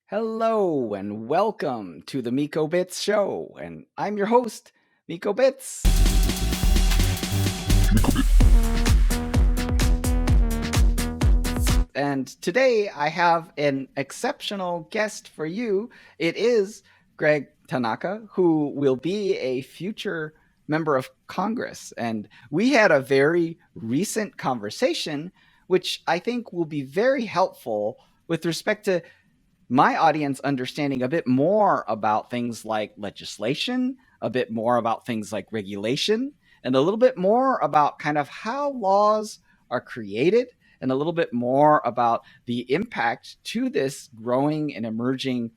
Hello and welcome to the Mikobits show, and I'm your host, Mikobits. And today I have an exceptional guest for you. It is Greg Tanaka, who will be a future member of Congress. And we had a very recent conversation, which I think will be very helpful with respect to my audience understanding a bit more about things like legislation, a bit more about things like regulation, and a little bit more about kind of how laws are created, and a little bit more about the impact to this growing and emerging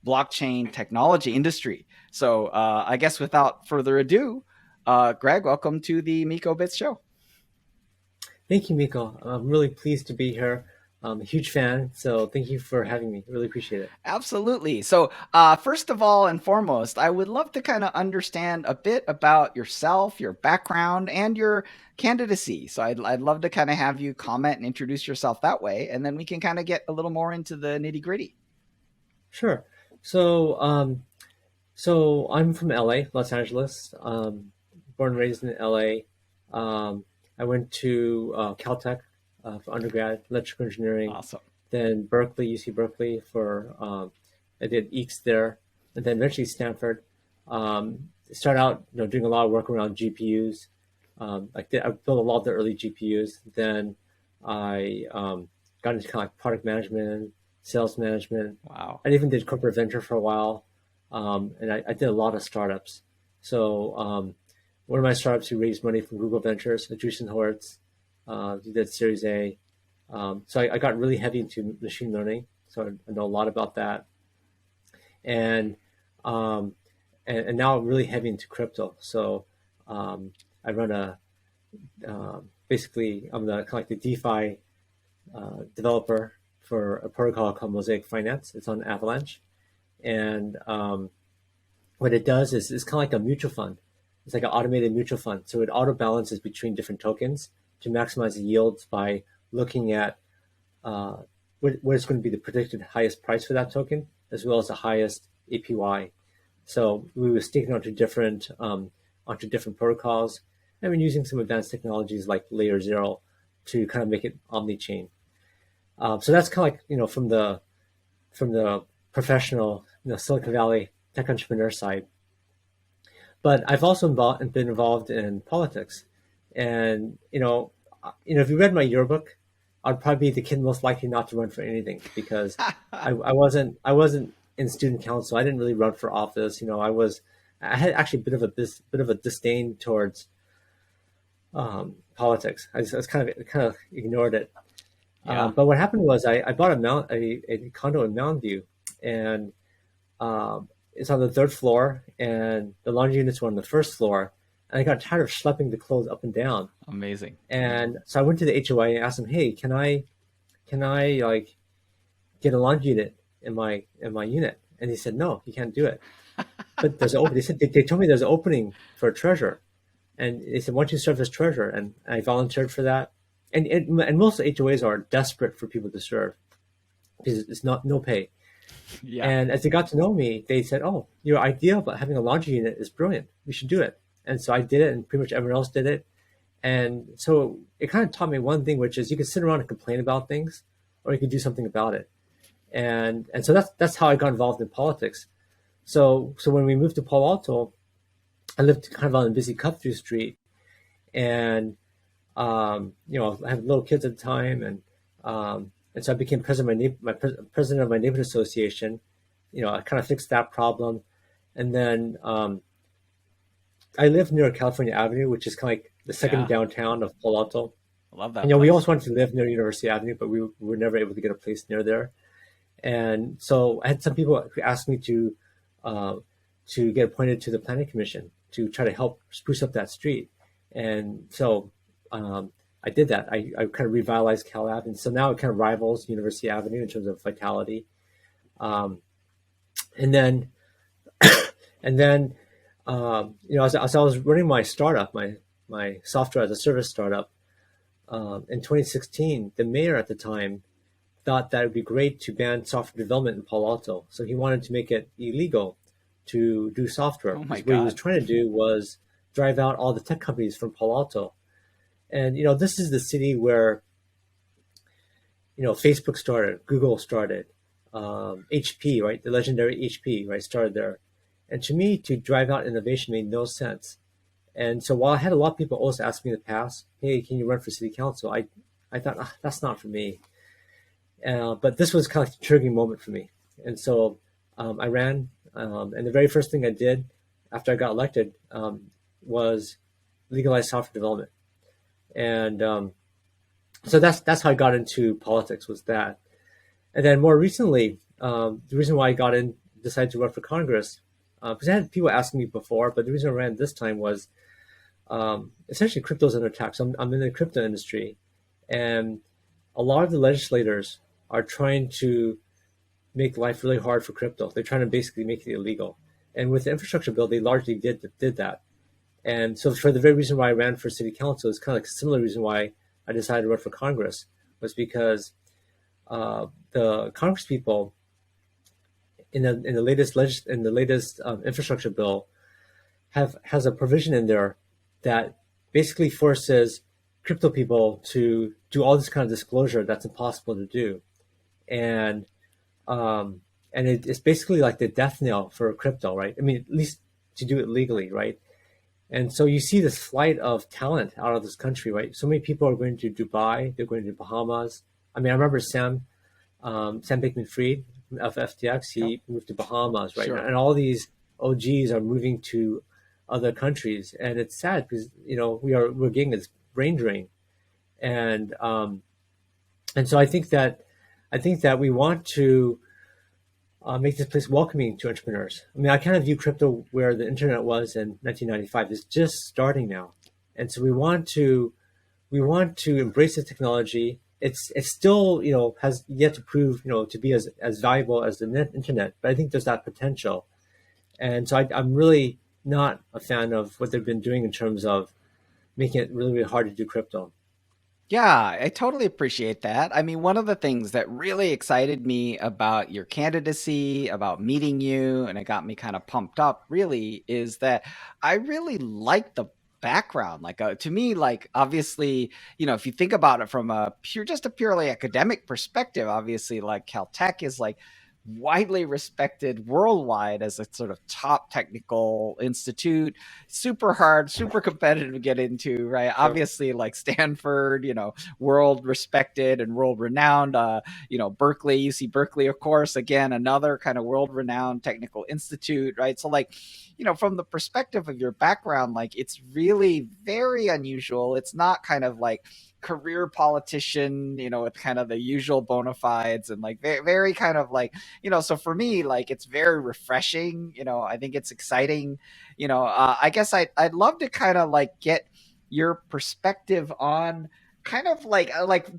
blockchain technology industry. So I guess without further ado, Greg, welcome to the Mikobits show. Thank you, Miko. I'm really pleased to be here. I'm a huge fan, so thank you for having me. Really appreciate it. Absolutely. So, first of all and foremost, I would love to kind of understand a bit about yourself, your background, and your candidacy. So, I'd love to kind of have you comment and introduce yourself that way, and then we can kind of get a little more into the nitty gritty. Sure. So I'm from LA, Los Angeles. Born and raised in LA. I went to Caltech for undergrad, electrical engineering. Awesome. Then Berkeley, UC Berkeley for I did EECS there, and then eventually Stanford. Started out, doing a lot of work around GPUs. I built a lot of the early GPUs. Then I got into kind of like product management, sales management. Wow. I even did corporate venture for a while, and I did a lot of startups. So one of my startups who raised money from Google Ventures, Adrian Hortz, he did Series A. So I got really heavy into machine learning, so I know a lot about that, and now I'm really heavy into crypto. So I run basically I'm the kind of like the DeFi developer for a protocol called Mosaic Finance. It's on Avalanche, and what it does is it's kind of like a mutual fund. It's like an automated mutual fund. So it auto balances between different tokens to maximize the yields by looking at what is going to be the predicted highest price for that token, as well as the highest APY. So we were sticking onto different protocols, and we're using some advanced technologies like Layer 0 to kind of make it omni-chain. So that's kind of like from the professional Silicon Valley tech entrepreneur side. But I've also been involved in politics, and if you read my yearbook, I'd probably be the kid most likely not to run for anything because I wasn't in student council. I didn't really run for office. I had actually a bit of a disdain towards politics. I kind of ignored it. Yeah. But what happened was I bought a condo in Mountain View, and it's on the third floor, and the laundry units were on the first floor. And I got tired of schlepping the clothes up and down. Amazing. And so I went to the HOA and asked them, "Hey, can I like get a laundry unit in my unit?" And they said, "No, you can't do it." But there's an opening. They told me there's an opening for a treasurer, and they said, "Why don't you serve as treasurer?" And I volunteered for that. And most HOAs are desperate for people to serve because it's no pay. Yeah. And as they got to know me, they said, "Oh, your idea about having a laundry unit is brilliant. We should do it." And so I did it, and pretty much everyone else did it. And so it kind of taught me one thing, which is you can sit around and complain about things, or you can do something about it. And so that's how I got involved in politics. So when we moved to Palo Alto, I lived kind of on a busy cut-through street, and I had little kids at the time, and so I became president of my neighborhood association. I kind of fixed that problem, and then I live near California Avenue, which is kind of like the second downtown of Palo Alto. I love that. We always wanted to live near University Avenue, but we were never able to get a place near there. And so I had some people who asked me to get appointed to the planning commission to try to help spruce up that street. And so I did that. I kind of revitalized Cal Ave, and so now it kind of rivals University Avenue in terms of vitality. And then as I was running my startup, my software as a service startup, in 2016, the mayor at the time thought that it would be great to ban software development in Palo Alto. So he wanted to make it illegal to do software. Oh my Because what he was God. trying to do was drive out all the tech companies from Palo Alto. And, this is the city where, Facebook started, Google started, HP, right? The legendary HP, right? Started there. And to me, to drive out innovation made no sense. And so while I had a lot of people always ask me in the past, hey, can you run for city council? I thought, that's not for me. But this was kind of like a triggering moment for me. And so I ran. And the very first thing I did after I got elected was legalize software development. And so that's how I got into politics, was that. And then more recently, the reason why I decided to run for Congress, because I had people asking me before, but the reason I ran this time was essentially crypto's under attack. So I'm in the crypto industry, and a lot of the legislators are trying to make life really hard for crypto. They're trying to basically make it illegal. And with the infrastructure bill, they largely did that. And so for the very reason why I ran for city council, is kind of like a similar reason why I decided to run for Congress, was because the Congress people in the latest infrastructure bill has a provision in there that basically forces crypto people to do all this kind of disclosure that's impossible to do, and it's basically like the death knell for crypto, right? I mean, at least to do it legally, right? And so you see this flight of talent out of this country, right? So many people are going to Dubai, they're going to Bahamas. I mean, I remember Sam Bankman-Fried of FTX, he moved to Bahamas, right? Sure. And all these OGs are moving to other countries, and it's sad because we're getting this brain drain, and so I think that we want to make this place welcoming to entrepreneurs. I mean, I kind of view crypto where the internet was in 1995. It's just starting now, and so we want to embrace the technology. It's still has yet to prove to be as valuable as the internet, but I think there's that potential, and so I'm really not a fan of what they've been doing in terms of making it really, really hard to do crypto. Yeah, I totally appreciate that. I mean, one of the things that really excited me about your candidacy, about meeting you, and it got me kind of pumped up really, is that I really like the background. Like, to me, like, obviously, if you think about it from just a purely academic perspective, obviously, like Caltech is like widely respected worldwide as a sort of top technical institute, super hard, super competitive to get into, right? Sure. Obviously, like Stanford, world respected and world renowned. Berkeley, UC Berkeley, of course, again, another kind of world renowned technical institute, right? So, like, from the perspective of your background, like, it's really very unusual. It's not kind of like career politician, with kind of the usual bona fides, and like very, very kind of like, so for me, like, it's very refreshing. I think it's exciting. I guess I'd love to kind of like get your perspective on kind of like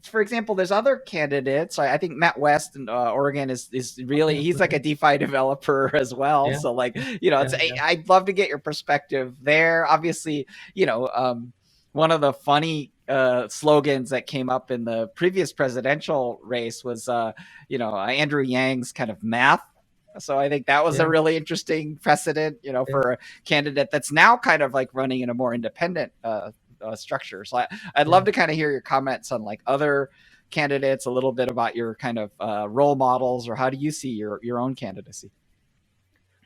for example, there's other candidates. I think Matt West in Oregon is really, he's like a DeFi developer as well. Yeah. So like, Yeah. I'd love to get your perspective there. Obviously, one of the funny slogans that came up in the previous presidential race was, Andrew Yang's kind of math. So I think that was a Yeah. really interesting precedent, for a candidate that's now kind of like running in a more independent structure. So I'd love to kind of hear your comments on like other candidates, a little bit about your kind of role models, or how do you see your own candidacy?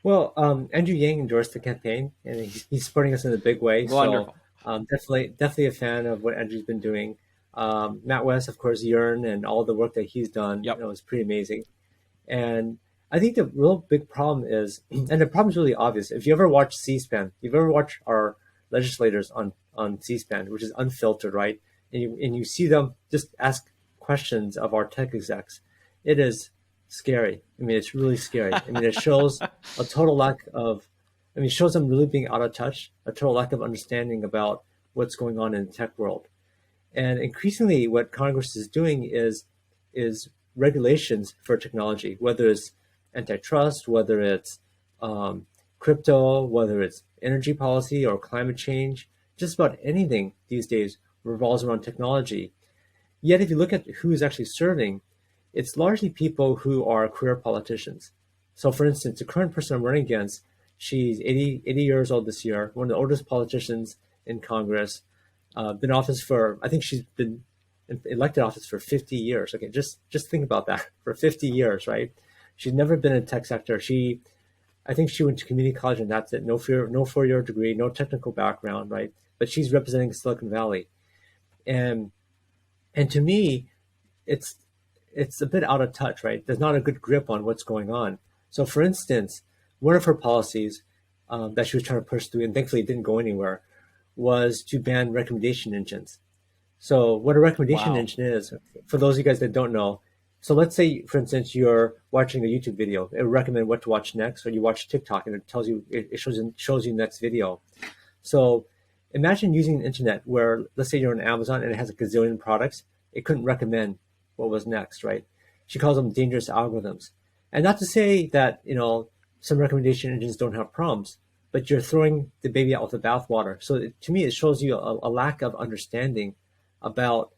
Well, Andrew Yang endorsed the campaign, and he's supporting us in a big way. Wonderful. So definitely a fan of what Andrew's been doing. Matt West, of course, Yearn, and all the work that he's done, Yep. is pretty amazing. And I think the real big problem is, and the problem is really obvious. If you ever watch C-SPAN, if you've ever watched our legislators on C-SPAN, which is unfiltered, right? And you see them just ask questions of our tech execs, it is scary. I mean, it's really scary. I mean, it shows a total lack of, it shows them really being out of touch, a total lack of understanding about what's going on in the tech world. And increasingly, what Congress is doing is regulations for technology, whether it's antitrust, whether it's crypto, whether it's energy policy or climate change. Just about anything these days revolves around technology. Yet, if you look at who is actually serving, it's largely people who are career politicians. So for instance, the current person I'm running against, she's 80 years old this year, one of the oldest politicians in Congress, been in office for, I think she's been elected office for 50 years. Okay, just think about that, for 50 years, right? She's never been in the tech sector. I think she went to community college and that's it. No 4-year degree, no technical background, right? But she's representing Silicon Valley. And to me, it's a bit out of touch, right? There's not a good grip on what's going on. So for instance, one of her policies that she was trying to push through, and thankfully it didn't go anywhere, was to ban recommendation engines. So what a recommendation engine is, for those of you guys that don't know, so let's say, for instance, you're watching a YouTube video. It will recommend what to watch next, or you watch TikTok and it tells you, it shows you next video. So imagine using the internet where, let's say you're on Amazon and it has a gazillion products. It couldn't recommend what was next, right? She calls them dangerous algorithms. And not to say that, some recommendation engines don't have problems, but you're throwing the baby out with the bathwater. So to me, it shows you a lack of understanding about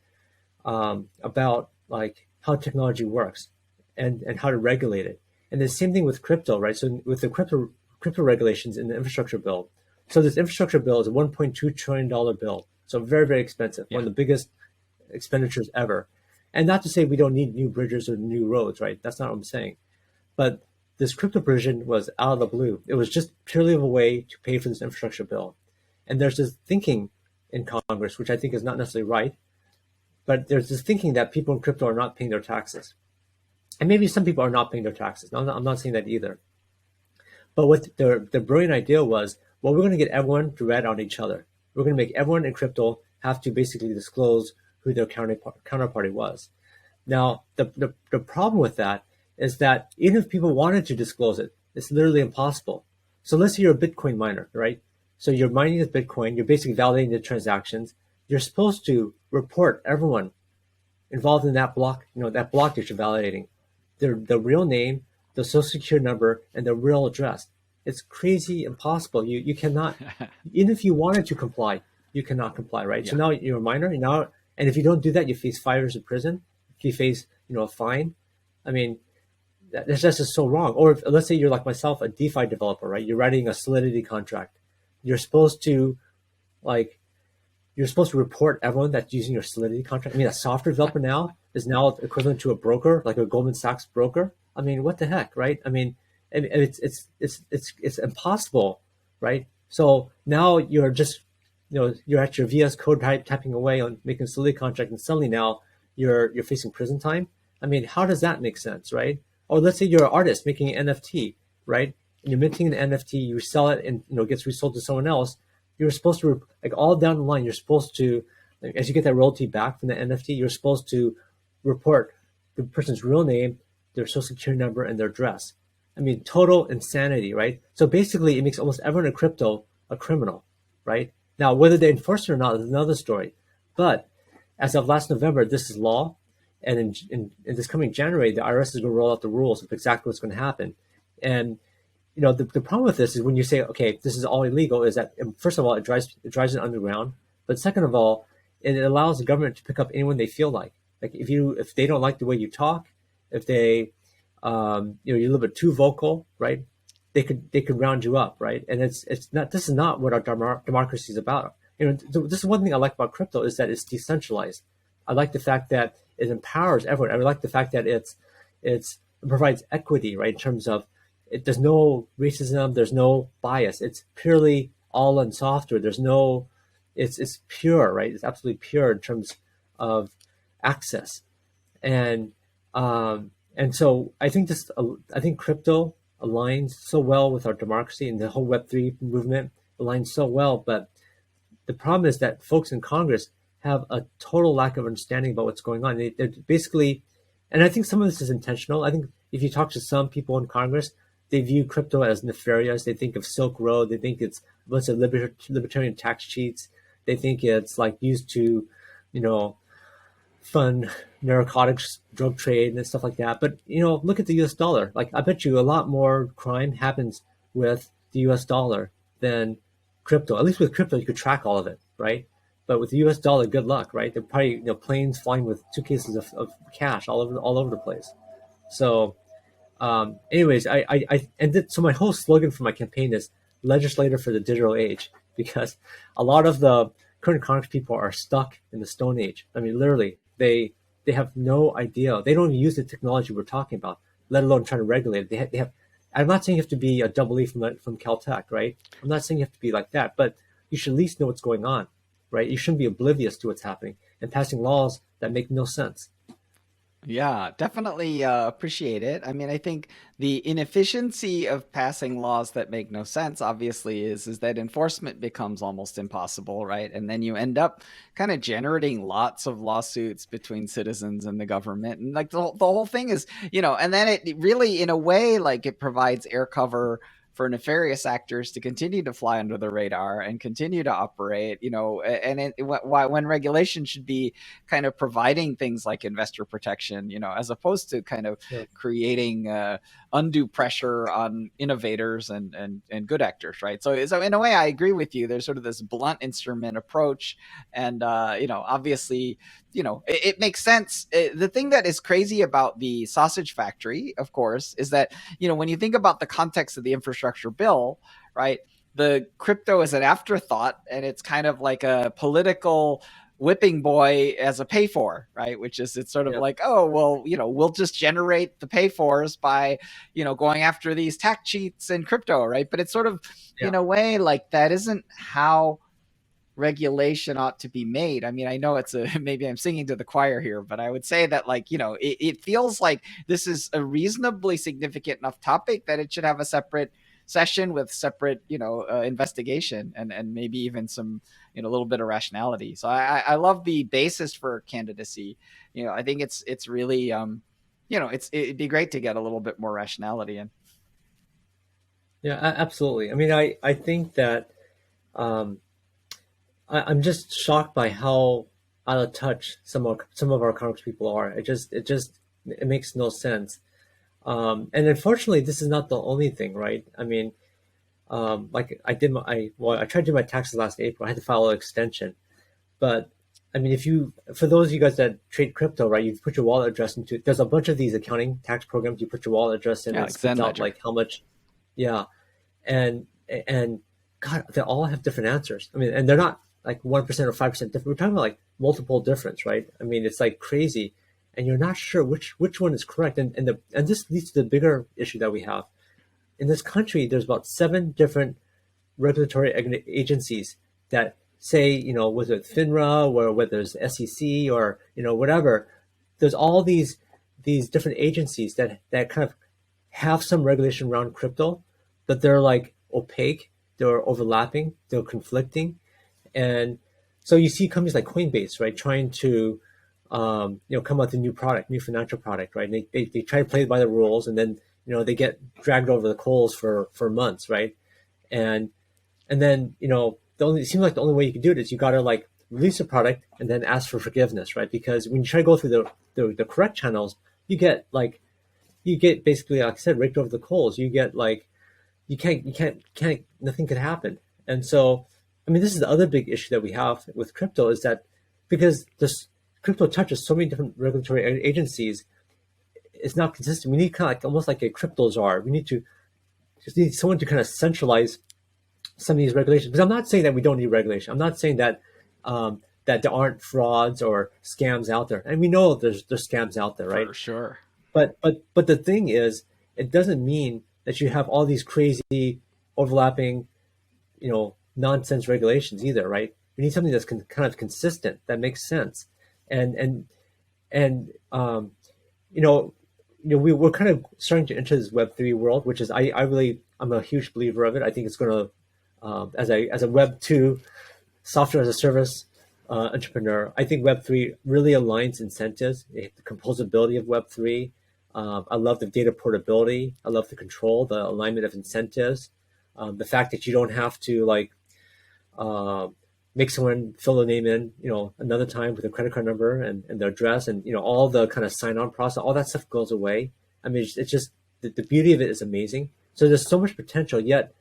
like how technology works and how to regulate it. And the same thing with crypto, right? So with the crypto regulations in the infrastructure bill. So this infrastructure bill is a $1.2 trillion bill. So very, very expensive, one of the biggest expenditures ever. And not to say we don't need new bridges or new roads, right? That's not what I'm saying. But this crypto provision was out of the blue. It was just purely a way to pay for this infrastructure bill. And there's this thinking in Congress, which I think is not necessarily right, but there's this thinking that people in crypto are not paying their taxes. And maybe some people are not paying their taxes. I'm not saying that either. But what the brilliant idea was, well, we're going to get everyone to rat on each other. We're going to make everyone in crypto have to basically disclose who their counterparty was. Now, the problem with that is that even if people wanted to disclose it, it's literally impossible. So let's say you're a Bitcoin miner, right? So you're mining this Bitcoin, you're basically validating the transactions. You're supposed to report everyone involved in that block, that block that you're validating, the real name, the social security number, and the real address. It's crazy impossible. You cannot, even if you wanted to comply, you cannot comply, right? Yeah. So now you're a miner, and if you don't do that, you face 5 years in prison. If you face, a fine. I mean, that's just so wrong. Or let's say you're like myself, a DeFi developer, right? You're writing a Solidity contract. You're supposed to report everyone that's using your Solidity contract. I mean, a software developer now is now equivalent to a broker, like a Goldman Sachs broker. I mean, what the heck, right? I mean, it's impossible, right? So now you're just, you're at your VS Code typing away on making a Solidity contract, and suddenly now you're facing prison time. I mean, how does that make sense, right? Or let's say you're an artist making an NFT, right? And you're minting an NFT, you sell it, and it gets resold to someone else. You're supposed to, all down the line, you're supposed to, as you get that royalty back from the NFT, you're supposed to report the person's real name, their social security number, and their address. I mean, total insanity, right? So basically, it makes almost everyone in crypto a criminal, right? Now, whether they enforce it or not is another story. But as of last November, this is law. And in this coming January, the IRS is going to roll out the rules of exactly what's going to happen. And the problem with this is when you say, okay, this is all illegal, is that, first of all, it drives it underground. But second of all, it allows the government to pick up anyone they feel like. Like if they don't like the way you talk, if they you're a little bit too vocal, right? They could round you up, right? And it's not. This is not what our democracy is about. This is one thing I like about crypto, is that it's decentralized. I like the fact that it empowers everyone. I like the fact that it provides equity, right? In terms of there's no racism, there's no bias. It's purely all in software. There's no, it's pure, right? It's absolutely pure in terms of access, and so I think crypto aligns so well with our democracy, and the whole Web3 movement aligns so well. But the problem is that folks in Congress have a total lack of understanding about what's going on. They're basically, and I think some of this is intentional. I think if you talk to some people in Congress, they view crypto as nefarious. They think of Silk Road. They think it's a bunch of libertarian tax cheats. They think it's like used to, fund narcotics, drug trade, and stuff like that. But, look at the US dollar. Like, I bet you a lot more crime happens with the US dollar than crypto. At least with crypto, you could track all of it, right? But with the U.S. dollar, good luck, right? They're probably planes flying with suitcases of cash all over the place. So, anyways, I ended. So my whole slogan for my campaign is "Legislator for the Digital Age," because a lot of the current Congress people are stuck in the Stone Age. I mean, literally, they have no idea. They don't even use the technology we're talking about, let alone trying to regulate it. They have. I'm not saying you have to be a double E from Caltech, right? I'm not saying you have to be like that, but you should at least know what's going on, right? You shouldn't be oblivious to what's happening and passing laws that make no sense. Yeah, definitely appreciate it. I mean, I think the inefficiency of passing laws that make no sense, obviously, is that enforcement becomes almost impossible, right? And then you end up kind of generating lots of lawsuits between citizens and the government, and like the whole thing is, and then it really, in a way, like it provides air cover for nefarious actors to continue to fly under the radar and continue to operate, and when regulation should be kind of providing things like investor protection, as opposed to kind of Yeah. creating undue pressure on innovators and good actors, right? So in a way, I agree with you. There's sort of this blunt instrument approach, and obviously, it makes sense. The thing that is crazy about the sausage factory, of course, is that when you think about the context of the infrastructure bill, right? The crypto is an afterthought, and it's kind of like a political whipping boy as a pay for, right? Which is, it's sort of Yep. like, oh, well, we'll just generate the pay fors by, going after these tax cheats in crypto, right? But it's sort of, Yeah. in a way, like that isn't how regulation ought to be made. I mean, I know maybe I'm singing to the choir here, but I would say that, like, it feels like this is a reasonably significant enough topic that it should have a separate session with separate, investigation and maybe even some, a little bit of rationality. So I love the basis for candidacy. I think it's really, it'd be great to get a little bit more rationality in. Yeah, absolutely. I mean, I think that um, I'm just shocked by how out of touch some of our Congress people are. It makes no sense. And unfortunately, this is not the only thing, right? I mean, like I tried to do my taxes last April. I had to file an extension, but I mean, for those of you guys that trade crypto, right, you put your wallet address into. There's a bunch of these accounting tax programs. You put your wallet address in, Yeah, and it like Zen spits out Ledger. like how much. Yeah, and and God, they all have different answers. I mean, and they're not like 1% or 5% different. We're talking about like multiple difference, right? I mean, it's like crazy, and you're not sure which one is correct. And this leads to the bigger issue that we have in this country. There's about 7 different regulatory agencies that say, whether it's FINRA or whether it's SEC or whatever. There's all these different agencies that kind of have some regulation around crypto, but they're like opaque, they're overlapping, they're conflicting, and so you see companies like Coinbase, right, trying to come out with a new financial product, right? And they try to play by the rules, and then they get dragged over the coals for months, right? And and then it seems like the only way you can do it is you got to like release a product and then ask for forgiveness, right? Because when you try to go through the correct channels, you get basically, like I said, raked over the coals. You get like you can't nothing could happen. And so, I mean, this is the other big issue that we have with crypto is that because this crypto touches so many different regulatory agencies, it's not consistent. We need kind of like almost like a crypto czar. We just need someone to kind of centralize some of these regulations. Because I'm not saying that we don't need regulation. I'm not saying that that there aren't frauds or scams out there, and we know there's scams out there, right? For sure. But the thing is, it doesn't mean that you have all these crazy overlapping, nonsense regulations either, right? We need something that's kind of consistent that makes sense, and and and we're kind of starting to enter this Web3 world, which is I'm a huge believer of it. I think it's going to as a Web2 software as a service entrepreneur, I think Web3 really aligns incentives, the composability of Web3. I love the data portability. I love the control, the alignment of incentives, the fact that you don't have to like uh, make someone fill the name in, another time with a credit card number and their address, and all the kind of sign-on process, all that stuff goes away. I mean, it's just the beauty of it is amazing. So there's so much potential, yet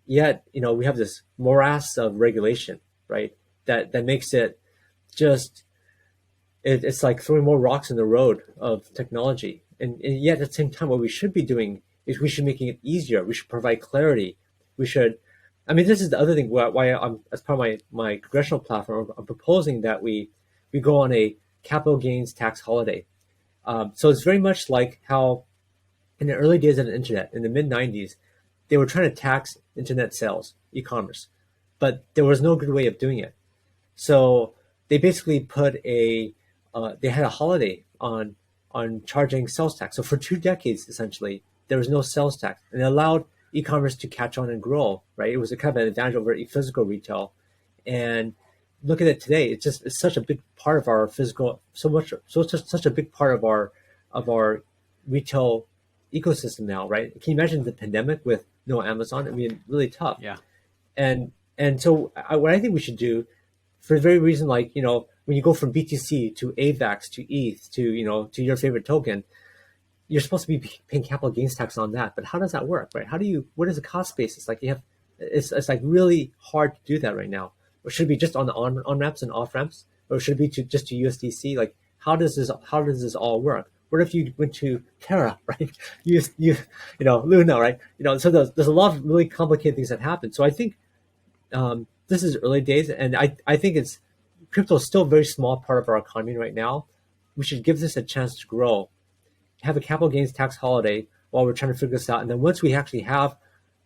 we have this morass of regulation, right? that makes it just it's like throwing more rocks in the road of technology. And yet at the same time, what we should be doing is we should making it easier. We should provide clarity. We should, I mean, this is the other thing why I'm, as part of my congressional platform, I'm proposing that we go on a capital gains tax holiday. So it's very much like how in the early days of the internet, in the mid 90s, they were trying to tax internet sales, e-commerce, but there was no good way of doing it. So they basically they had a holiday on charging sales tax. So for 2 decades, essentially, there was no sales tax, and it allowed e-commerce to catch on and grow. Right, it was a kind of an advantage over physical retail. And look at it today; it's such a big part of our physical, such a big part of our retail ecosystem now. Right? Can you imagine the pandemic with no Amazon? I mean, really tough. Yeah. And so what I think we should do, for the very reason, like, when you go from BTC to AVAX to ETH to your favorite token, you're supposed to be paying capital gains tax on that. But how does that work, right? What is the cost basis? Like it's like really hard to do that right now. Or should it be just on the on ramps and off ramps? Or should it be just to USDC? Like, how does this all work? What if you went to Terra, right? Luna, right? So there's a lot of really complicated things that happen. So I think this is early days, and I think crypto is still a very small part of our economy right now. We should give this a chance to grow, have a capital gains tax holiday while we're trying to figure this out. And then once we actually have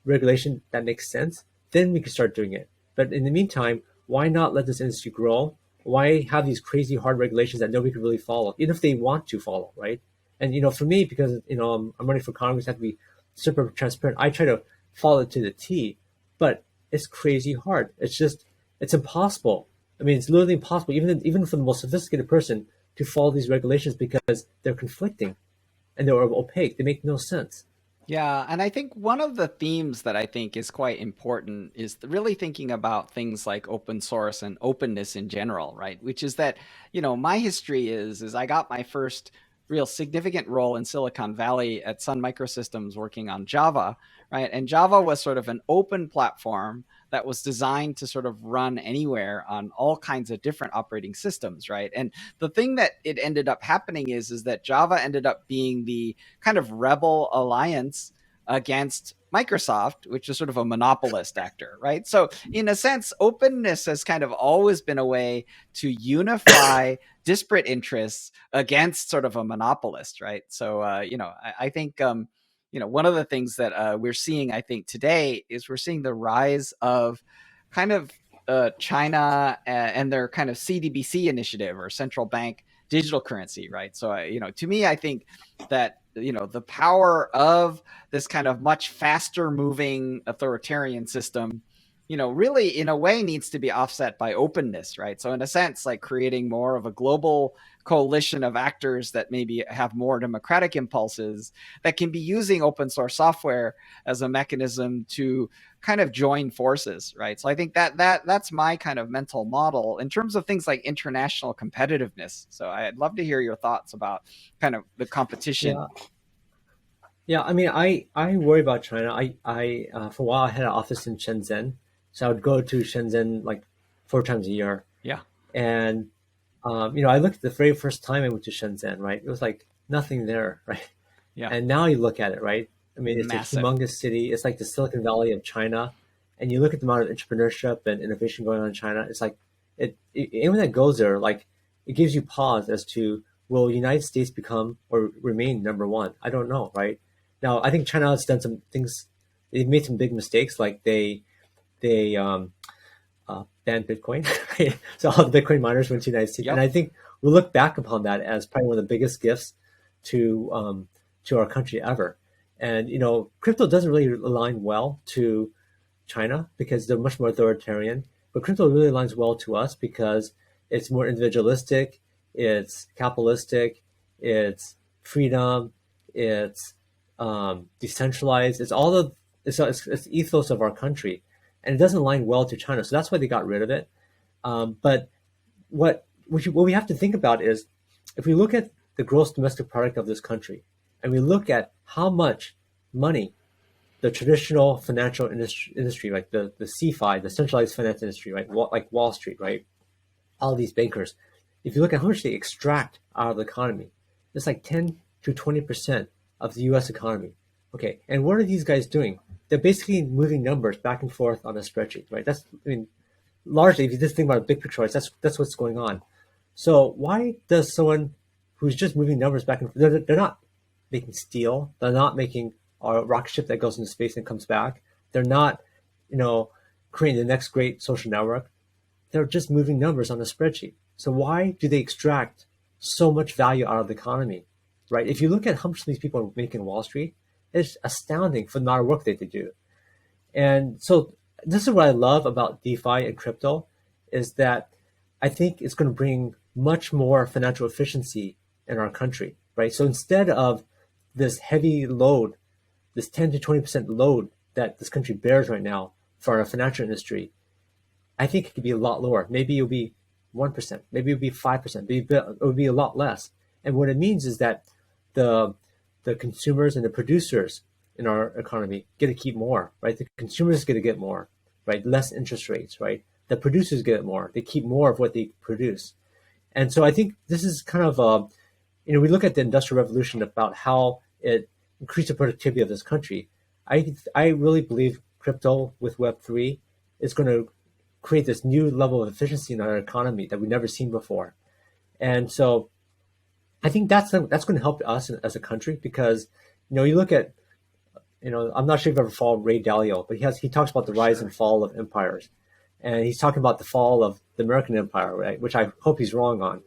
regulation that makes sense, then we can start doing it. But in the meantime, why not let this industry grow? Why have these crazy hard regulations that nobody can really follow, even if they want to follow, right? And for me, because I'm running for Congress, I have to be super transparent. I try to follow it to the T, but it's crazy hard. It's impossible. I mean, it's literally impossible, even for the most sophisticated person, to follow these regulations because they're conflicting and they're opaque. They make no sense. Yeah, and I think one of the themes that I think is quite important is really thinking about things like open source and openness in general, right? Which is that, my history is I got my first real significant role in Silicon Valley at Sun Microsystems working on Java, right? And Java was sort of an open platform that was designed to sort of run anywhere on all kinds of different operating systems, right? And the thing that it ended up happening is that Java ended up being the kind of rebel alliance against Microsoft, which is sort of a monopolist actor, right? So in a sense, openness has kind of always been a way to unify disparate interests against sort of a monopolist, right? So, I think, one of the things that we're seeing, I think, today is we're seeing the rise of kind of China and their kind of CDBC initiative, or central bank digital currency, right? So, to me, I think that, the power of this kind of much faster moving authoritarian system, really in a way needs to be offset by openness, right? So in a sense, like creating more of a global coalition of actors that maybe have more democratic impulses that can be using open source software as a mechanism to kind of join forces, right? So I think that's my kind of mental model in terms of things like international competitiveness. So I'd love to hear your thoughts about kind of the competition. Yeah. I mean, I worry about China. I for a while I had an office in Shenzhen, so I would go to Shenzhen like 4 times a year. Yeah. And I looked at the very first time I went to Shenzhen, right? It was like nothing there, right? Yeah. And now you look at it, right? I mean, it's Massive. a humongous city. It's like the Silicon Valley of China. And you look at the amount of entrepreneurship and innovation going on in China. It's like anyone that goes there, like, it gives you pause as to, will the United States become or remain number one? I don't know, right? Now, I think China has done some things. They've made some big mistakes, like they banned Bitcoin. Right? So all the Bitcoin miners went to the United States. Yep. And I think we'll look back upon that as probably one of the biggest gifts to our country ever. And, crypto doesn't really align well to China because they're much more authoritarian. But crypto really aligns well to us because it's more individualistic, it's capitalistic, it's freedom, it's decentralized. It's all it's the ethos of our country, and it doesn't align well to China. So that's why they got rid of it. But what we have to think about is, if we look at the gross domestic product of this country, and we look at how much money the traditional financial industry, like the CFI, the centralized finance industry, right, like Wall Street, right, all these bankers, if you look at how much they extract out of the economy, it's like 10 to 20% of the US economy. Okay, and what are these guys doing? They're basically moving numbers back and forth on a spreadsheet, right? Largely, if you just think about a big picture, that's what's going on. So why does someone who's just moving numbers back and forth, they're not making steel, they're not making a rocket ship that goes into space and comes back, they're not, creating the next great social network. They're just moving numbers on a spreadsheet. So why do they extract so much value out of the economy, right? If you look at how much these people make in Wall Street, it's astounding for the amount of work that they do. And so this is what I love about DeFi and crypto, is that I think it's going to bring much more financial efficiency in our country, right? So instead of this heavy load, this 10 to 20% load that this country bears right now for our financial industry, I think it could be a lot lower. Maybe it'll be 1%, maybe it'll be 5%, maybe it would be a lot less. And what it means is that the consumers and the producers in our economy get to keep more, right? The consumers get to get more, right? Less interest rates, right? The producers get more. They keep more of what they produce. And so I think this is kind of, we look at the Industrial Revolution about how it increased the productivity of this country. I really believe crypto with Web3 is going to create this new level of efficiency in our economy that we've never seen before. And so I think that's going to help us as a country, because, you look at, I'm not sure if you ever followed Ray Dalio, but he talks about the rise and fall of empires. And he's talking about the fall of the American empire, right? Which I hope he's wrong on.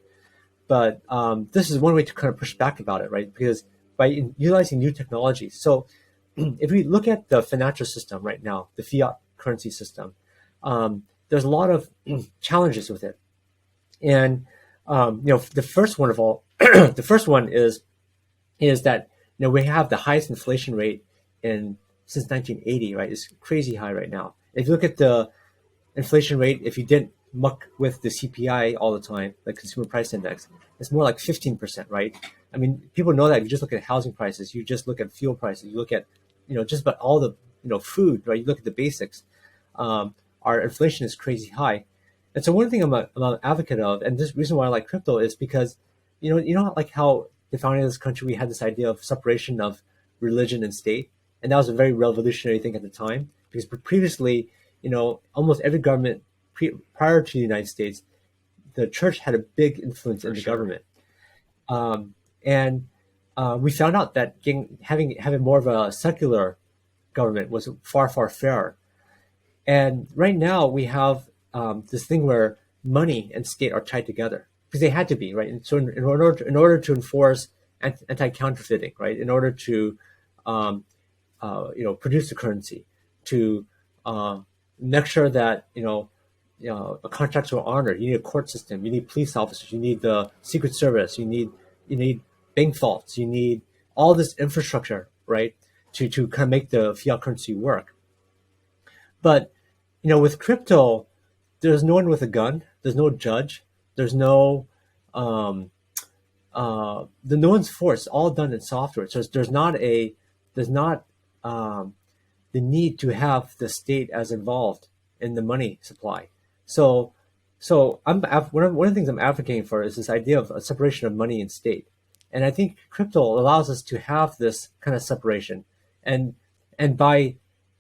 But this is one way to kind of push back about it, right? Because by utilizing new technologies. So if we look at the financial system right now, the fiat currency system, there's a lot of challenges with it. And, the first one of all, the first one is that, we have the highest inflation rate since 1980, right? It's crazy high right now. If you look at the inflation rate, if you didn't muck with the CPI all the time, the consumer price index, it's more like 15%, right? I mean, people know that if you just look at housing prices, you just look at fuel prices, you look at, just about all the, food, right? You look at the basics. Our inflation is crazy high. And so one thing I'm an advocate of, and this reason why I like crypto, is because, like how the founding of this country, we had this idea of separation of religion and state. And that was a very revolutionary thing at the time, because previously, almost every government prior to the United States, the church had a big influence in the government. And we found out that having more of a secular government was far, far fairer. And right now we have this thing where money and state are tied together, because they had to be, right? And so in order to enforce anti-counterfeiting, right? In order to produce the currency, to make sure that contracts are honored. You need a court system. You need police officers. You need the Secret Service. You need bank vaults. You need all this infrastructure, right, to kind of make the fiat currency work. But with crypto, there's no one with a gun. There's no judge. There's no no one's forced. It's all done in software. So there's not the need to have the state as involved in the money supply. So one of the things I'm advocating for is this idea of a separation of money and state. And I think crypto allows us to have this kind of separation. And by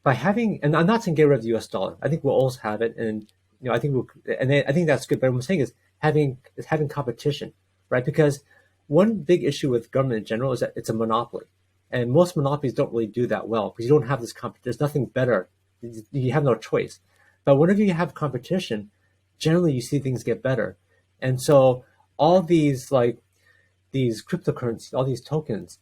having, and I'm not saying get rid of the US dollar. I think we'll always have it. And, I think I think that's good. But what I'm saying is having competition, right? Because one big issue with government in general is that it's a monopoly. And most monopolies don't really do that well, because you don't have this there's nothing better. You have no choice. But whenever you have competition, generally you see things get better. And so all these cryptocurrencies, all these tokens,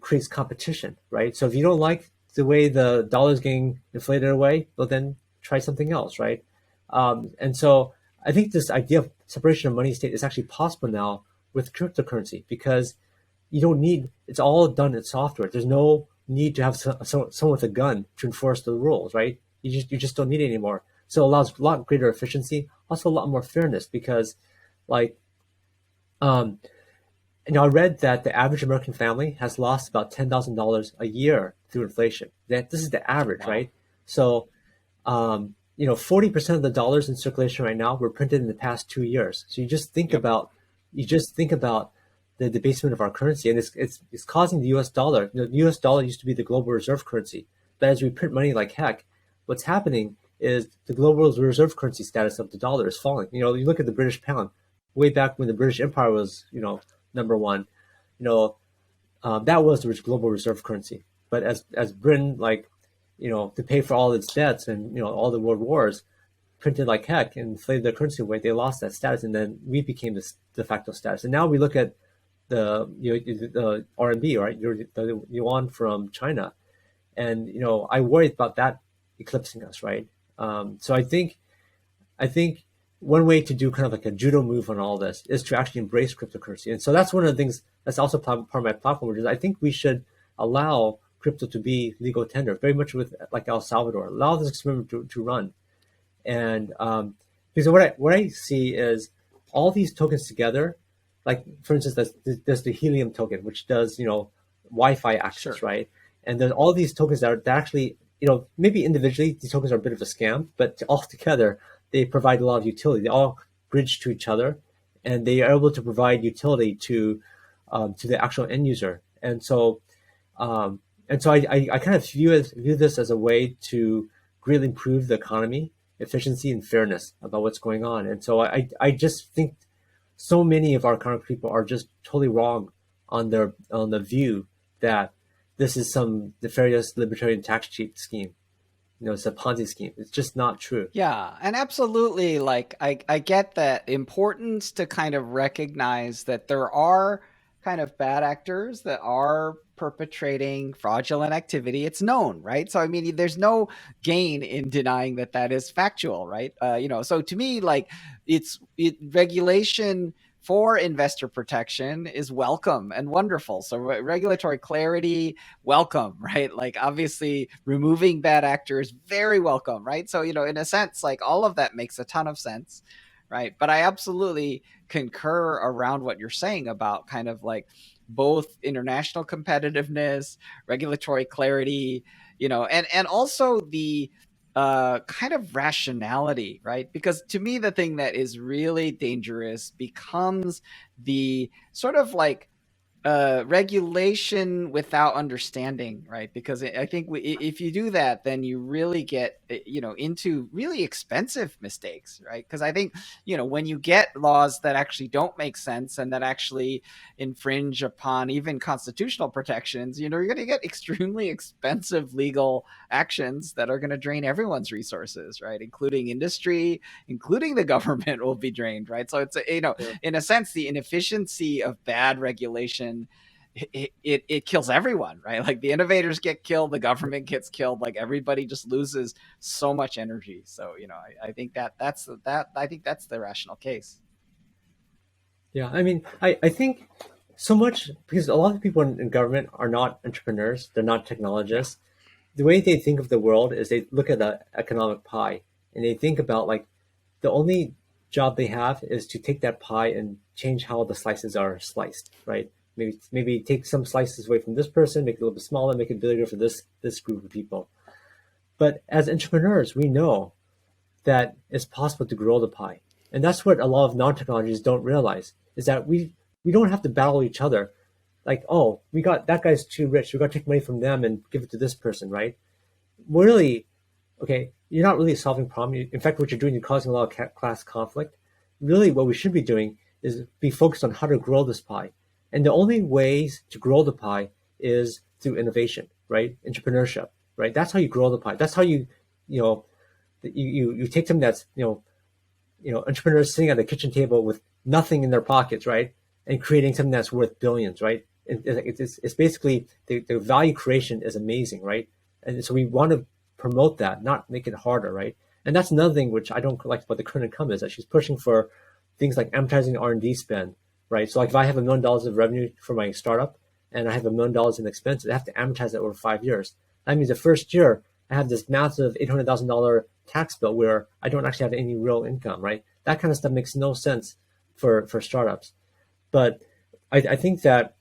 creates competition, right? So if you don't like the way the dollar is getting inflated away, well, then try something else, right? And so I think this idea of separation of money and state is actually possible now with cryptocurrency, because you don't need, it's all done in software. There's no need to have someone with a gun to enforce the rules, right? You just don't need it anymore. So it allows a lot greater efficiency, also a lot more fairness, because I read that the average American family has lost about $10,000 a year through inflation. This is the average, wow, right? So, 40% of the dollars in circulation right now were printed in the past 2 years. So you just think about the debasement of our currency, and it's causing the U.S. dollar. The U.S. dollar used to be the global reserve currency, but as we print money like heck, what's happening is the global reserve currency status of the dollar is falling. You look at the British pound, way back when the British Empire was, number one, that was the global reserve currency. But as Britain, to pay for all its debts and, all the world wars, printed like heck and inflated their currency away, they lost that status, and then we became this de facto status. And now we look at the RMB, right, the yuan from China, and I worry about that eclipsing us, right? So I think one way to do kind of like a judo move on all this is to actually embrace cryptocurrency. And so that's one of the things that's also part of my platform, which is I think we should allow crypto to be legal tender, very much with like El Salvador, allow this experiment to run. And because what I see is all these tokens together, like for instance, there's the helium token, which does, Wi-Fi access, Sure. right? And there's all these tokens that actually, maybe individually these tokens are a bit of a scam, but all together they provide a lot of utility. They all bridge to each other, and they are able to provide utility to the actual end user. And so I kind of view this as a way to greatly improve the economy, efficiency, and fairness about what's going on. And so I just think so many of our current people are just totally wrong on the view that this is some nefarious libertarian tax cheat scheme. It's a Ponzi scheme. It's just not true. Yeah, and absolutely, like I get that importance to kind of recognize that there are kind of bad actors that are perpetrating fraudulent activity. It's known, right? So I mean, there's no gain in denying that that is factual, right? So to me, like regulation for investor protection is welcome and wonderful. So regulatory clarity, welcome, right? Like obviously removing bad actors, very welcome, right? So, in a sense, like all of that makes a ton of sense, right? But I absolutely concur around what you're saying about kind of like both international competitiveness, regulatory clarity, and also the kind of rationality, right? Because to me, the thing that is really dangerous becomes the sort of like regulation without understanding, right? Because I think if you do that, then you really get into really expensive mistakes, right? Because I think when you get laws that actually don't make sense and that actually infringe upon even constitutional protections, you're going to get extremely expensive legal actions that are going to drain everyone's resources, right? Including industry, including the government will be drained, right? So it's Yeah. in a sense, the inefficiency of bad regulation, it kills everyone, right? Like the innovators get killed, the government gets killed, like everybody just loses so much energy. So I think that's the rational case. Yeah, I mean, I think so much because a lot of people in government are not entrepreneurs, they're not Yeah. technologists. The way they think of the world is they look at the economic pie and they think about like the only job they have is to take that pie and change how the slices are sliced, right? Maybe take some slices away from this person, make it a little bit smaller, make it bigger for this group of people. But as entrepreneurs, we know that it's possible to grow the pie. And that's what a lot of non-technologies don't realize is that we don't have to battle each other. Like, oh, we got that guy's too rich. We got to take money from them and give it to this person, right? Really, okay, you're not really solving problem. In fact, what you're doing, you're causing a lot of class conflict. Really, what we should be doing is be focused on how to grow this pie. And the only ways to grow the pie is through innovation, right? Entrepreneurship, right? That's how you grow the pie. That's how you know, you take something that's entrepreneurs sitting at the kitchen table with nothing in their pockets, right, and creating something that's worth billions, right? It's basically the value creation is amazing, right? And so we want to promote that, not make it harder, right? And that's another thing which I don't like about the current incumbent is that she's pushing for things like amortizing R&D spend, right? So like if I have $1 million of revenue for my startup and I have $1 million in expenses, I have to amortize that over 5 years. That means the first year I have this massive $800,000 tax bill where I don't actually have any real income, right? That kind of stuff makes no sense for startups. But I think that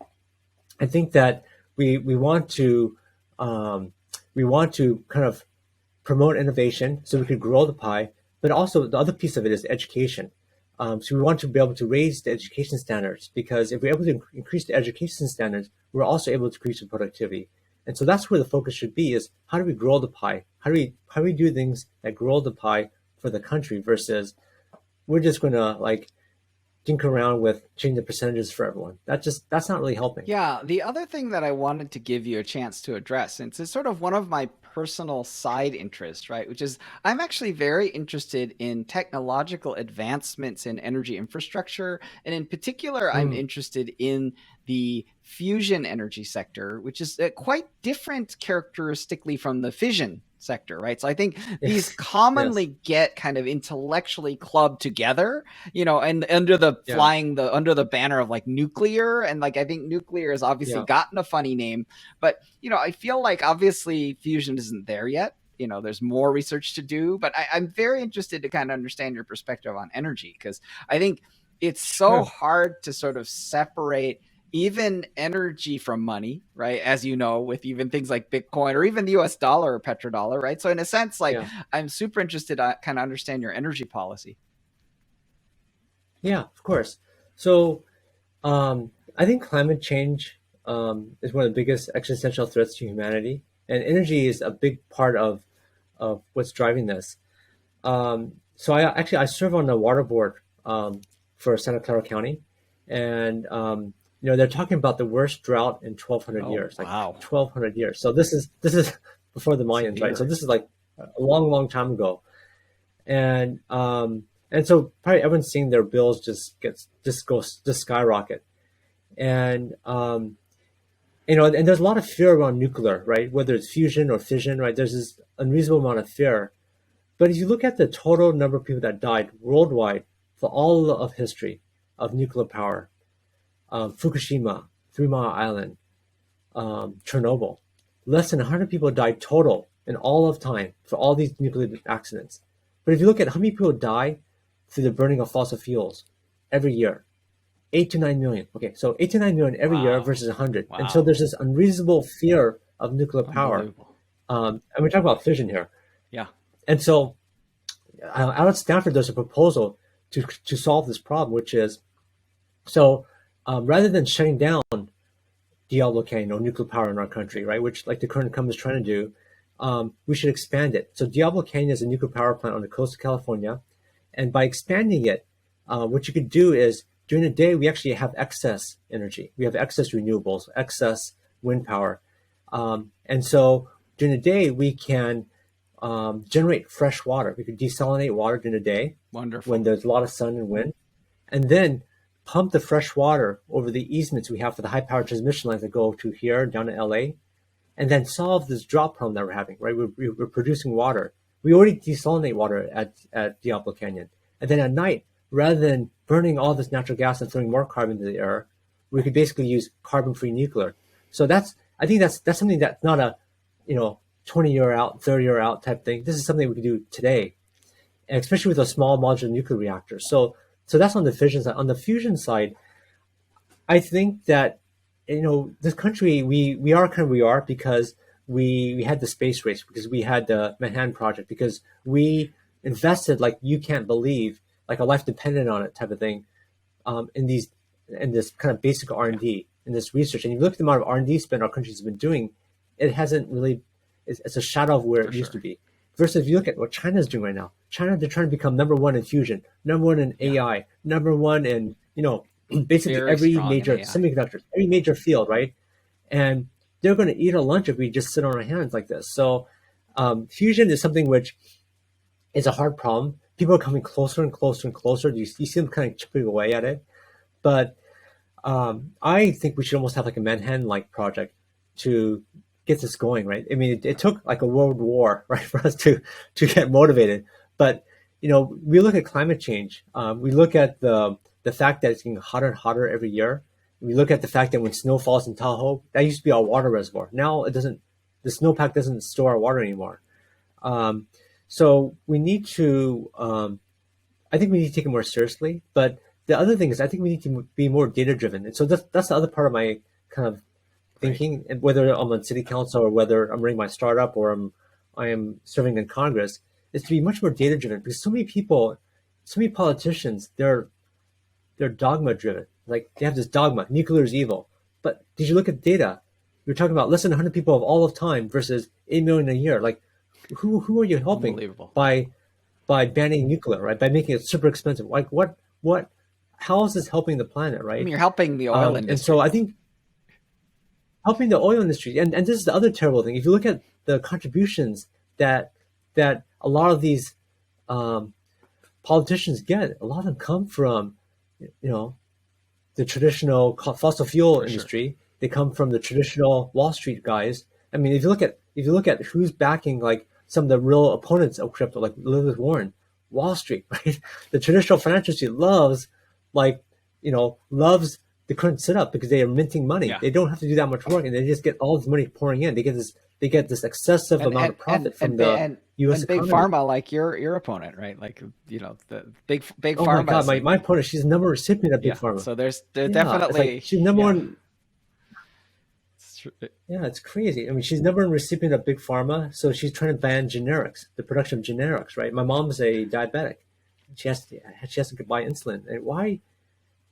we want to kind of promote innovation so we could grow the pie, but also the other piece of it is education. So we want to be able to raise the education standards, because if we're able to increase the education standards, we're also able to increase the productivity. And so that's where the focus should be: is how do we grow the pie? How do we do things that grow the pie for the country, versus we're just going to like tinker around with changing the percentages for everyone. That's not really helping. Yeah, the other thing that I wanted to give you a chance to address, since it's sort of one of my personal side interests, right, which is I'm actually very interested in technological advancements in energy infrastructure. And in particular, I'm Mm, interested in the fusion energy sector, which is quite different characteristically from the fission sector, right? So I think these yes, yes, commonly get kind of intellectually clubbed together, and under the yeah, flying the under the banner of like nuclear, and like I think nuclear has obviously yeah, gotten a funny name, but I feel like obviously fusion isn't there yet. There's more research to do, but I'm very interested to kind of understand your perspective on energy, because I think it's so sure, hard to sort of separate even energy from money, right? As you know, with even things like Bitcoin or even the US dollar or petrodollar, right? So in a sense, like yeah, I'm super interested to kind of understand your energy policy. yeah, of course. So I think climate change is one of the biggest existential threats to humanity, and energy is a big part of what's driving this. So I serve on the water board for Santa Clara County, and they're talking about the worst drought in 1,200 Oh, years, like wow. 1,200 years. So this is before the Mayans, right? So Severe. this is like a long, long time ago, and so probably everyone's seeing their bills just skyrocket, and and there's a lot of fear around nuclear, right? Whether it's fusion or fission, right? There's this unreasonable amount of fear. But if you look at the total number of people that died worldwide for all of history of nuclear power, Fukushima, 3 Mile Island, Chernobyl, less than 100 people died total in all of time for all these nuclear accidents. But if you look at how many people die through the burning of fossil fuels every year, 8 to 9 million. Okay, so 8 to 9 million every year Wow. versus 100. And so Wow. there's this unreasonable fear of nuclear power. Unbelievable. And we're talking about fission here. Yeah. And so out at Stanford, there's a proposal to solve this problem, which is so rather than shutting down Diablo Canyon or nuclear power in our country, right, which like the current incumbent is trying to do, we should expand it. So Diablo Canyon is a nuclear power plant on the coast of California, and by expanding it, what you could do is during the day we actually have excess energy, we have excess renewables, excess wind power, and so during the day we can generate fresh water. We could desalinate water during the day when Wonderful. there's a lot of sun and wind, and then pump the fresh water over the easements we have for the high power transmission lines that go to here down to LA, and then solve this drought problem that we're having, right? We're producing water. We already desalinate water at Diablo Canyon. And then at night, rather than burning all this natural gas and throwing more carbon into the air, we could basically use carbon-free nuclear. So I think that's something that's not a, 20-year out, 30-year out type thing. This is something we can do today, and especially with a small modular nuclear reactor. So that's on the fission side. On the fusion side, I think that this country we are kind of we are because we had the space race, because we had the Manhattan Project, because we invested like you can't believe, like a life depended on it type of thing, in this kind of basic R and Yeah, D in this research. And you look at the amount of R and D spend our country's been doing, it hasn't really. It's a shadow of where for it used to sure. be. Versus if you look at what China's doing right now, China, they're trying to become number one in fusion, number one in Yeah. AI, number one in basically Very every strong in major AI. semiconductors, every major field, right? And they're going to eat our lunch if we just sit on our hands like this. So fusion is something which is a hard problem. People are coming closer and closer and closer. You see them kind of chipping away at it. But I think we should almost have like a Manhattan-like project to get this going, right? I mean, it took like a world war, right, for us to get motivated. But we look at climate change. We look at the fact that it's getting hotter and hotter every year. We look at the fact that when snow falls in Tahoe, that used to be our water reservoir. Now it doesn't. The snowpack doesn't store our water anymore. Um, so we need to. I think we need to take it more seriously. But the other thing is, I think we need to be more data driven. And so that's the other part of my kind of Right. thinking. And whether I'm on city council or whether I'm running my startup or I'm I am serving in Congress is to be much more data driven, because so many people, so many politicians, they're dogma driven. Like they have this dogma, nuclear is evil. But did you look at data? You're talking about less than 100 people of all of time versus 8 million a year. Like who are you helping Unbelievable. by banning nuclear, right? By making it super expensive. Like what how is this helping the planet, I mean, right? you're helping the oil And so industry. I think helping the oil industry, and this is the other terrible thing. If you look at the contributions that a lot of these um, politicians get, a lot of them come from, you know, the traditional fossil fuel For sure. industry. They come from the traditional Wall Street guys. I mean, if you look at who's backing like some of the real opponents of crypto, like Elizabeth Warren, Wall Street, right? The traditional financial industry loves, like, loves the current setup because they are minting money. Yeah. They don't have to do that much work, and they just get all this money pouring in. They get this excessive and amount and of and profit from and the and, U.S. and big economy. pharma, like your opponent, right? Like, the big Oh my pharma God, is my opponent, she's the number one recipient of Big yeah. Pharma. So there's Yeah, it's like definitely, she's number yeah. one. Yeah, it's crazy. I mean, she's never a recipient of big pharma, so she's trying to ban generics, the production of generics, right? My mom's a diabetic. She has to buy insulin. And why?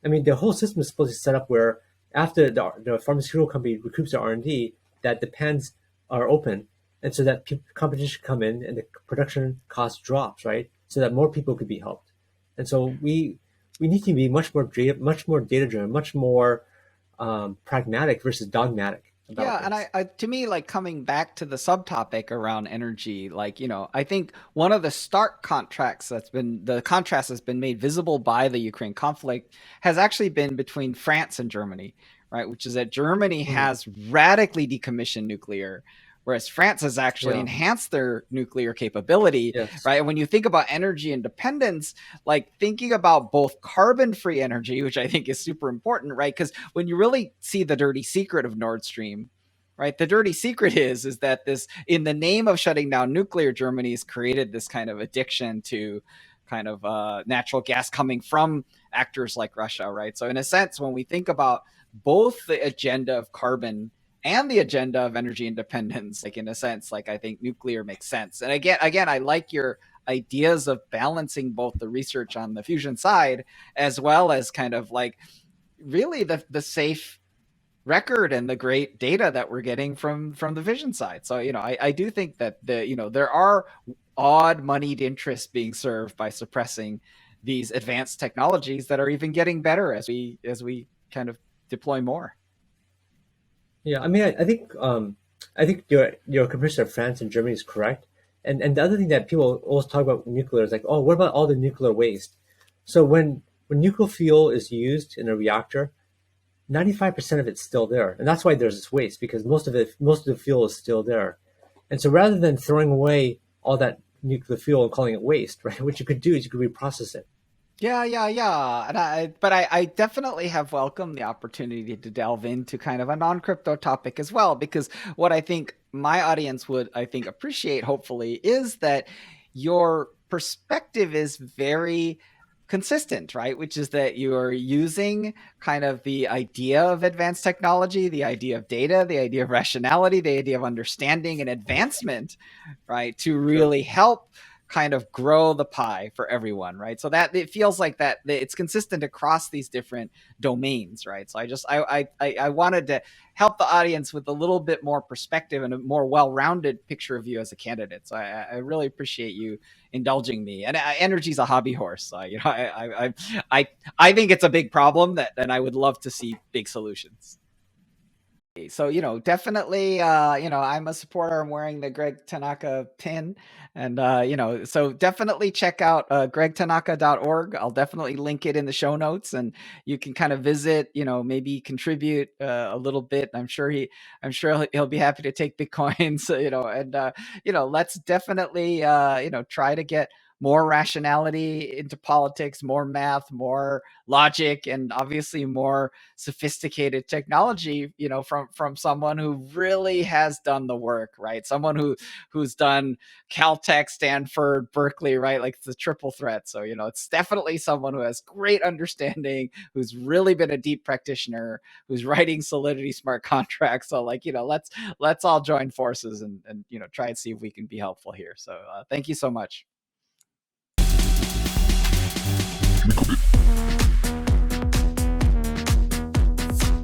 I mean, the whole system is supposed to set up where after the pharmaceutical company recoups their R&D, that the pens are open, and so that competition come in and the production cost drops, right? So that more people could be helped. And so we need to be much more data driven, much more pragmatic versus dogmatic about Yeah, and things. to me, like, coming back to the subtopic around energy, like, I think one of the stark contrast that's been made visible by the Ukraine conflict has actually been between France and Germany, right? Which is that Germany Mhm. has radically decommissioned nuclear, whereas France has actually Yeah. enhanced their nuclear capability, Yes. right? And when you think about energy independence, like thinking about both carbon free energy, which I think is super important, right? Because when you really see the dirty secret of Nord Stream, right, the dirty secret is that this, in the name of shutting down nuclear, Germany has created this kind of addiction to kind of natural gas coming from actors like Russia, right? So in a sense, when we think about both the agenda of carbon and the agenda of energy independence, like, in a sense, like, I think nuclear makes sense. And again, I like your ideas of balancing both the research on the fusion side as well as kind of like really the safe record and the great data that we're getting from the vision side. So I do think that there are odd moneyed interests being served by suppressing these advanced technologies that are even getting better as we kind of deploy more. Yeah. I mean, I think your comparison of France and Germany is correct. And the other thing that people always talk about nuclear is like, oh, what about all the nuclear waste? So when nuclear fuel is used in a reactor, 95% of it's still there, and that's why there's this waste, because most of the fuel is still there. And so rather than throwing away all that nuclear fuel and calling it waste, right? What you could do is you could reprocess it. Yeah. But I definitely have welcomed the opportunity to delve into kind of a non-crypto topic as well, because what I think my audience would, I think, appreciate, hopefully, is that your perspective is very consistent, right? Which is that you're using kind of the idea of advanced technology, the idea of data, the idea of rationality, the idea of understanding and advancement, right, to Sure. really help kind of grow the pie for everyone, right? So that it feels like that it's consistent across these different domains, right? So I wanted to help the audience with a little bit more perspective and a more well-rounded picture of you as a candidate. So I really appreciate you indulging me. And energy's a hobby horse. I think it's a big problem and I would love to see big solutions. So definitely, I'm a supporter. I'm wearing the Greg Tanaka pin, and so definitely check out gregtanaka.org. I'll definitely link it in the show notes, and you can kind of visit, maybe contribute a little bit. I'm sure he'll be happy to take bitcoins. And let's definitely try to get more rationality into politics, more math, more logic, and obviously more sophisticated technology, from someone who really has done the work, right? Someone who's done Caltech, Stanford, Berkeley, right? Like the triple threat. So, it's definitely someone who has great understanding, who's really been a deep practitioner, who's writing Solidity smart contracts. So, let's all join forces and try and see if we can be helpful here. So thank you so much.